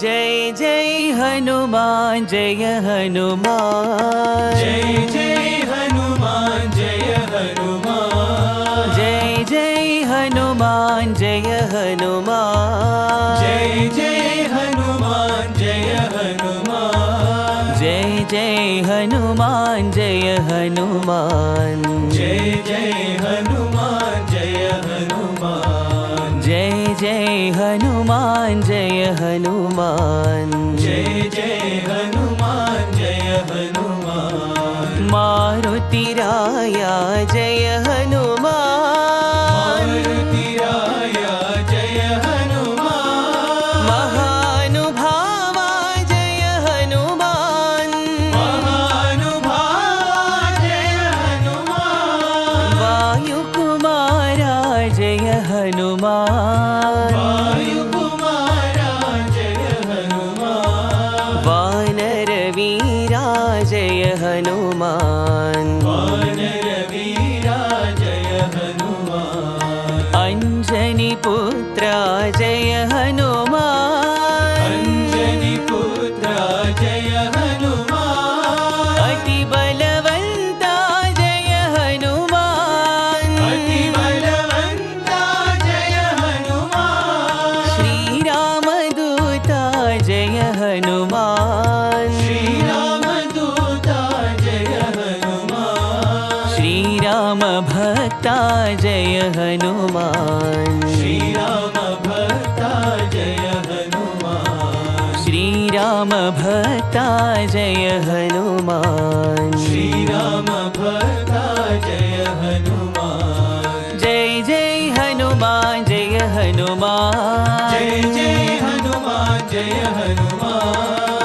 जय जय हनुमान जय हनुमान जय जय हनुमान जय हनुमान जय जय हनुमान जय हनुमान जय जय हनुमान जय हनुमान जय जय हनुमान जय हनुमान जय जय हनुमान जय हनुमान जय जय हनुमान जय हनुमान जय जय हनुमान जय हनुमान मारुति राया जय हनुमान मारुति राया जय हनुमान महानुभावा जय हनुमान महानुभावा जय हनुमान वायुकुमारा जय हनुमान वायुकुमारा जय हनुमान वानरवीरा जय हनुमान वानरवीरा जय हनुमान अंजनी पुत्रा जय हनुमान अंजनी पुत्रा जय हनुमान अति बलवंता जय हनुमान अति बलवंता जय हनुमान श्री रामदूता जय हनुमान श्री रामदूता जय हनुमान श्री राम भक्ता जय हनुमान श्री राम भक्ता जय हनुमान श्री राम भक्ता जय हनुमान श्री राम भक्ता जय हनुमान जय जय हनुमान जय हनुमान जय जय हनुमान जय हनुमान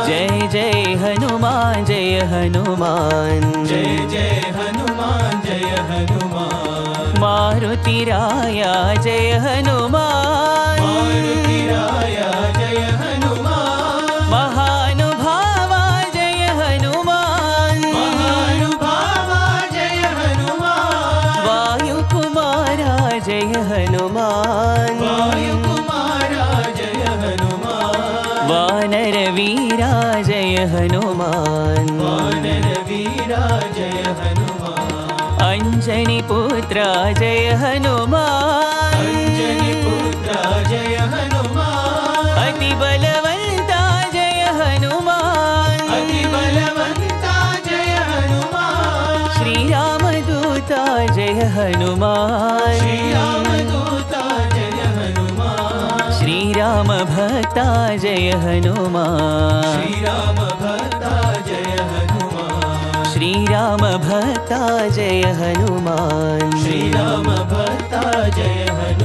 जय जय हनुमान जय हनुमान जय जय हनुमान जय हनुमान मारुति राया जय हनुमान मारुति राया जय हनुमान महानुभावा जय हनुमान महानुभावा जय हनुमान वायुकुमारा जय हनुमान वायुकुमारा जय हनुमान वानरवीरा जय हनुमान वानरवीरा जय हनुमान अंजनी पुत्रा जय हनुमान अंजनी पुत्रा जय हनुमान अति बलवंता जय हनुमान अति बलवंता जय हनुमान श्री रामदूता जय हनुमान श्री रामदूता जय हनुमान श्री राम भक्ता जय हनुमान श्री राम भक्ता जय हनुमान श्री राम भक्ता जय हनुमान श्री राम भक्ता जय हनुमान